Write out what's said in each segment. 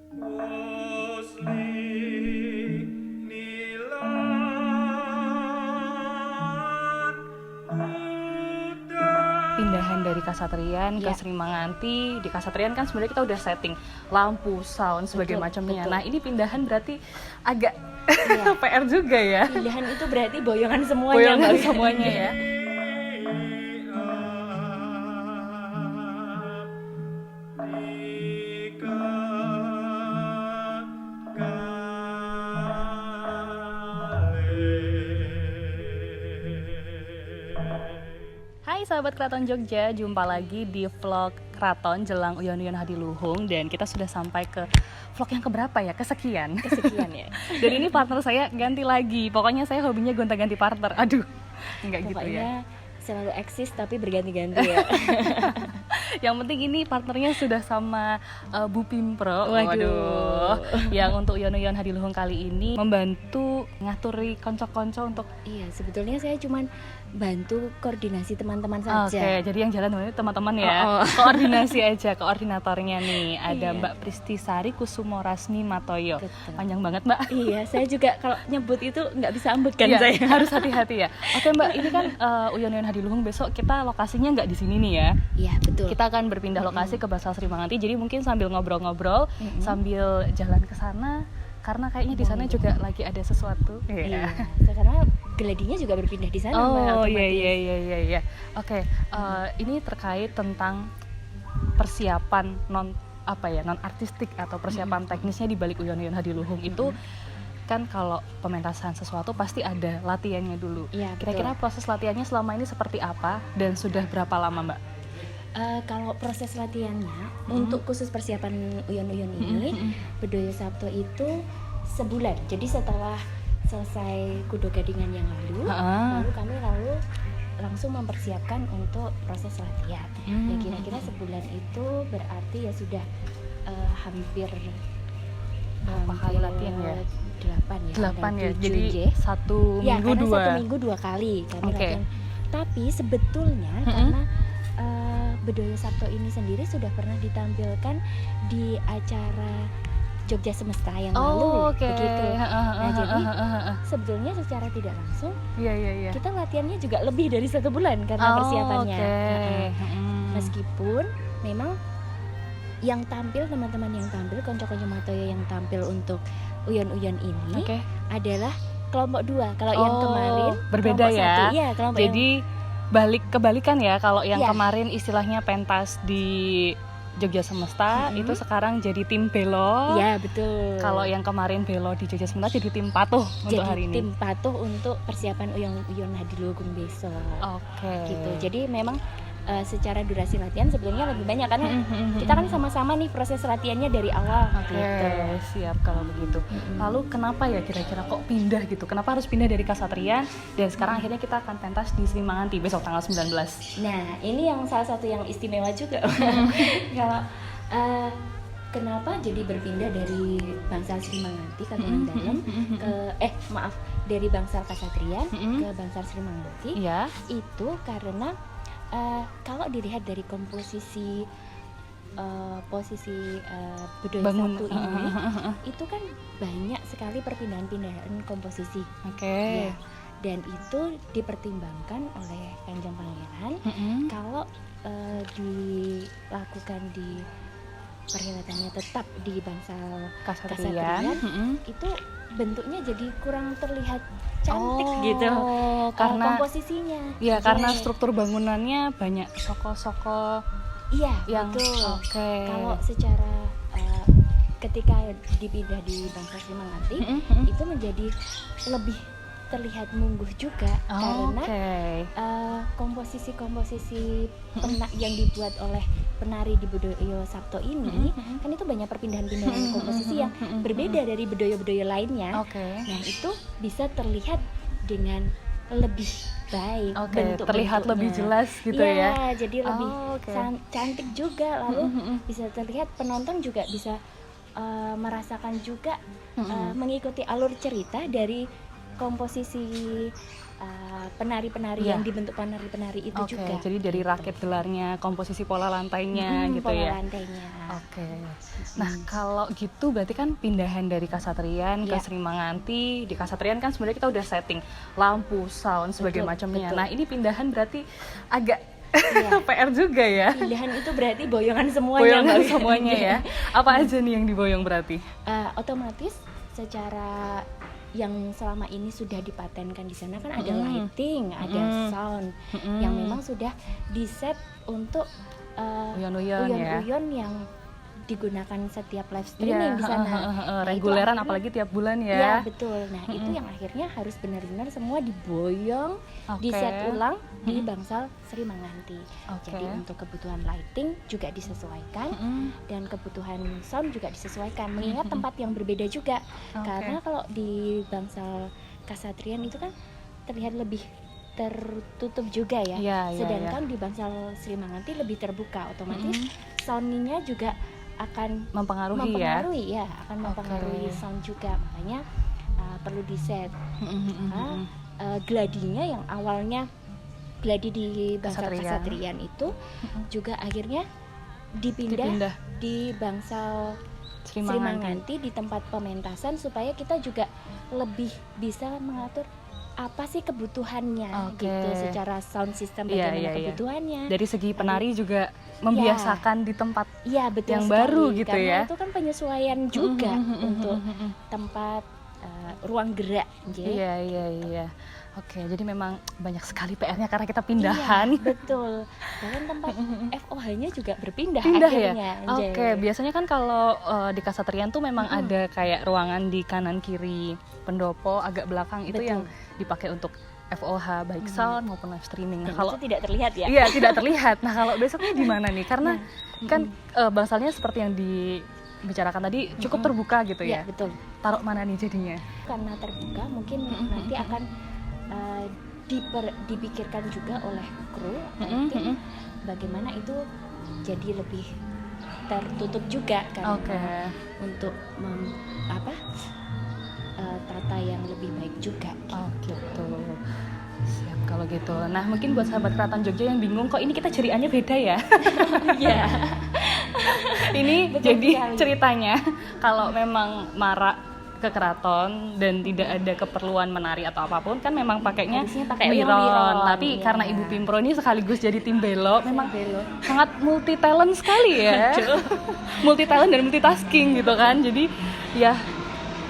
Pindahan dari Kasatrian ke Sri Manganti. Di Kasatrian kan sebenarnya kita udah setting lampu, sound, sebagai macamnya. Nah ini pindahan berarti agak PR juga ya. Pindahan itu berarti boyongan semuanya ya. Hai sahabat Keraton Jogja, jumpa lagi di vlog Keraton jelang Uyon-Uyon Hadiluhung. Dan kita sudah sampai ke vlog yang keberapa ya? Kesekian ya. Dan ini partner saya ganti lagi. Pokoknya saya hobinya gonta-ganti partner. Aduh, enggak gitu ya. Selalu eksis tapi berganti-ganti ya. Yang penting ini partnernya sudah sama Bu Pimpro. Waduh. Yang untuk Uyon-Uyon Hadiluhung kali ini membantu ngaturi konco-konco untuk. Iya, sebetulnya saya cuman bantu koordinasi teman-teman saja. Oke, jadi yang jalan ini teman-teman ya. Koordinasi aja, koordinatornya nih ada Mbak Pristisari Kusumo Rasmi Matoyo. Betul. Panjang banget Mbak. Iya, saya juga kalau nyebut itu nggak bisa ambut kan saya. Harus hati-hati ya. Oke Mbak, ini kan Uyon-Uyon Hadiluhung besok kita lokasinya nggak di sini nih ya. Iya, betul. Kita akan berpindah lokasi ke Bangsal Sri Manganti. Jadi mungkin sambil ngobrol-ngobrol, sambil jalan ke sana karena kayaknya di sana juga lagi ada sesuatu. Iya. Karena geladinya juga berpindah di sana. Oh iya. Oke, ini terkait tentang persiapan non artistik atau persiapan teknisnya di balik Uyon-Uyon Hadiluhung itu. Kan kalau pementasan sesuatu pasti ada latihannya dulu. Iya, kira-kira proses latihannya selama ini seperti apa dan sudah berapa lama Mbak? Kalau proses latihannya untuk khusus persiapan Uyon-Uyon ini Bedoyo Sabto itu sebulan. Jadi setelah selesai Kudo Gadingan yang lalu kami langsung mempersiapkan untuk proses latihan. Ya kira-kira sebulan itu berarti ya sudah hampir berapa kali latihan ya? 8 ya. Jadi satu minggu dua kali kami latihan. Tapi sebetulnya karena Bedoyo Sabto ini sendiri sudah pernah ditampilkan di acara Jogja Semesta yang lalu, begitu. Nah jadi sebetulnya secara tidak langsung kita latihannya juga lebih dari 1 bulan karena persiapannya. Meskipun memang yang tampil, teman-teman yang tampil, konco-konco Matoyo yang tampil untuk Uyon-Uyon ini adalah kelompok 2. Kalau yang kemarin berbeda ya. 1. Iya, kelompok jadi kebalikan ya. Kalau yang kemarin istilahnya pentas di Jogja Semesta, itu sekarang jadi tim Belo. Iya, betul. Kalau yang kemarin Belo di Jogja Semesta jadi tim Patuh untuk hari ini. Jadi tim Patuh untuk persiapan Uyon Hadiluhung besok. Gitu. Jadi memang secara durasi latihan sebenarnya lebih banyak karena kita kan sama-sama nih proses latihannya dari awal. Siap kalau begitu. Lalu kenapa ya kira-kira kok pindah gitu? Kenapa harus pindah dari Kasatrian dan sekarang akhirnya kita akan pentas di Sri Manganti besok tanggal 19? Nah, ini yang salah satu yang istimewa juga. Kalau kenapa jadi berpindah dari Bangsal Sri Manganti Katunan Dalam dari Bangsal Kasatrian ke Bangsal Sri Manganti? Itu karena kalau dilihat dari komposisi Bedoyo Sabto ini itu kan banyak sekali perpindahan komposisi. Ya, dan itu dipertimbangkan oleh Kanjeng Pangeran kalau dilakukan di perhelatannya tetap di Bangsal Kasatrian itu bentuknya jadi kurang terlihat cantik gitu karena komposisinya. Iya, karena struktur bangunannya banyak soko-soko. Iya, yang betul. Kalau secara ketika dipindah di Bangsal Sri Manganti itu menjadi lebih terlihat mungguh juga karena komposisi yang dibuat oleh penari di Bedoyo Sabto ini kan itu banyak perpindahan-pindahan komposisi yang berbeda dari bedoyo-bedoyo lainnya. Nah itu bisa terlihat dengan lebih baik, terlihat lebih jelas gitu ya. Jadi lebih cantik juga, lalu bisa terlihat penonton juga bisa merasakan juga mengikuti alur cerita dari komposisi penari-penari Iya. yang dibentuk penari-penari itu Oke, juga. jadi dari rakit gelarnya, komposisi pola lantainya gitu pola ya. lantainya. Oke. Nah, kalau gitu berarti kan pindahan dari Kasatriyan ke Iya. Sri Manganti. Di Kasatriyan kan sebenarnya kita udah setting lampu, sound, sebagai Betul, macamnya. betul. Nah, ini pindahan berarti agak Iya. PR juga ya. Pindahan itu berarti boyongan semuanya. Boyongan Mbak. semuanya ya. Apa aja nih yang diboyong berarti? Otomatis secara yang selama ini sudah dipatenkan di sana kan ada lighting, ada sound yang memang sudah di-set untuk Uyon-uyon ya. uyon-uyon yang digunakan setiap live streaming di sana. Nah, reguleran itu akhirnya- apalagi tiap bulan Iya ya. betul. Nah itu yang akhirnya harus benar-benar semua diboyong, Oke. di-set ulang di bangsal Sri Manganti. Oke. Jadi untuk kebutuhan lighting juga disesuaikan dan kebutuhan sound juga disesuaikan. Mengingat tempat yang berbeda juga. Oke. Karena kalau di bangsal Kasatriyan itu kan terlihat lebih tertutup juga ya. Iya, iya, Sedangkan di bangsal Sri Manganti lebih terbuka. Otomatis soundnya juga akan mempengaruhi ya. akan mempengaruhi sound juga. Makanya perlu di-set. Gladinya yang awalnya gladi di bangsal Kasatriyan itu juga akhirnya dipindah di bangsal Sri Sri Manganti. Manganti di tempat pementasan supaya kita juga lebih bisa mengatur apa sih kebutuhannya Oke. gitu secara sound system Iya, bagaimana iya, iya. kebutuhannya. Dari segi penari juga membiasakan di tempat Iya betul yang sekali. baru gitu Karena ya. itu kan penyesuaian juga untuk tempat ruang gerak. Nggih. Iya, iya, iya. Oke, jadi memang banyak sekali PR-nya karena kita pindahan. Iya, betul. Bahkan tempat FOH-nya juga berpindah Pindah akhirnya. ya? Nggih. Oke, biasanya kan kalau di Kasatriyan tuh memang ada kayak ruangan di kanan kiri pendopo, agak belakang itu Betul. yang dipakai untuk FOH baik sound maupun live streaming. Nah, Dan kalau itu tidak terlihat ya. iya tidak terlihat. Nah, kalau besoknya di mana nih? Karena kan bangsalnya seperti yang dibicarakan tadi cukup terbuka gitu Iya, ya. betul. Taruh mana nih jadinya? Karena terbuka mungkin nanti akan dipikirkan juga oleh kru nanti bagaimana itu jadi lebih tertutup juga kan. Oke. Untuk tata yang lebih baik juga. Oh gitu. Siap kalau gitu. Nah, mungkin buat sahabat Keraton Jogja yang bingung kok ini kita ceriannya beda ya. Iya. Ini Betul jadi sekali. ceritanya kalau memang marak ke keraton dan tidak ada keperluan menari atau apapun kan memang pakainya Harusnya pakai wiron. wiron, Tapi iya. karena Ibu Pimpro ini sekaligus jadi tim belo, memang belok. sangat multi talent sekali ya. Multi talent dan multitasking gitu kan. Jadi ya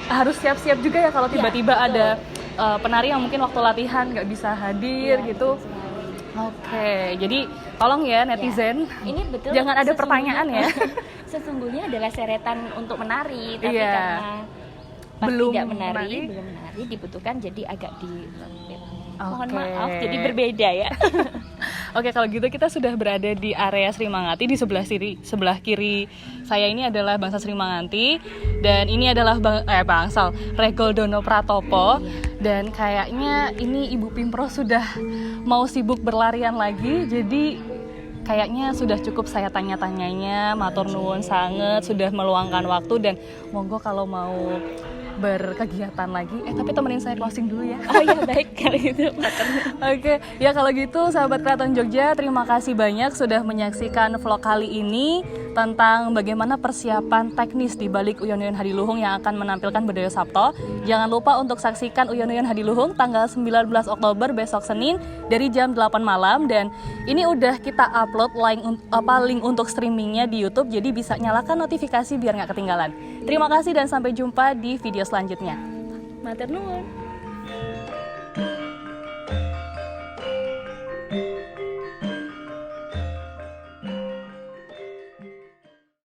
harus siap-siap juga ya kalau tiba-tiba betul. ada penari yang mungkin waktu latihan nggak bisa hadir Iya, gitu. betul sekali. Oke, jadi tolong ya netizen, Ini betul. jangan ada sesungguhnya- pertanyaan ya. Sesungguhnya adalah seretan untuk menari, tapi Iya. karena pas Belum belum menari. menari dibutuhkan jadi agak dilempit. Mohon Oke. maaf, jadi berbeda ya. Oke, kalau gitu kita sudah berada di area Sri Manganti. Di sebelah kiri saya ini adalah Bangsa Sri Manganti dan ini adalah Bangsal Regol Dono Pratopo. Dan kayaknya ini Ibu Pimpro sudah mau sibuk berlarian lagi. Jadi kayaknya sudah cukup saya tanya-tanyanya. Matur nuwun sanget sudah meluangkan waktu dan monggo kalau mau berkegiatan lagi. Tapi temenin saya closing dulu ya. Oh ya baik kalau gitu. Oke, ya kalau gitu sahabat Keraton Jogja, terima kasih banyak sudah menyaksikan vlog kali ini tentang bagaimana persiapan teknis di balik Uyon-Uyon Hadiluhung yang akan menampilkan Bedoyo Sabto. Jangan lupa untuk saksikan Uyon-Uyon Hadiluhung tanggal 19 Oktober besok Senin dari jam 8 malam dan ini udah kita upload link untuk streamingnya di YouTube, jadi bisa nyalakan notifikasi biar nggak ketinggalan. Terima kasih dan sampai jumpa di video selanjutnya. Matur nuwun.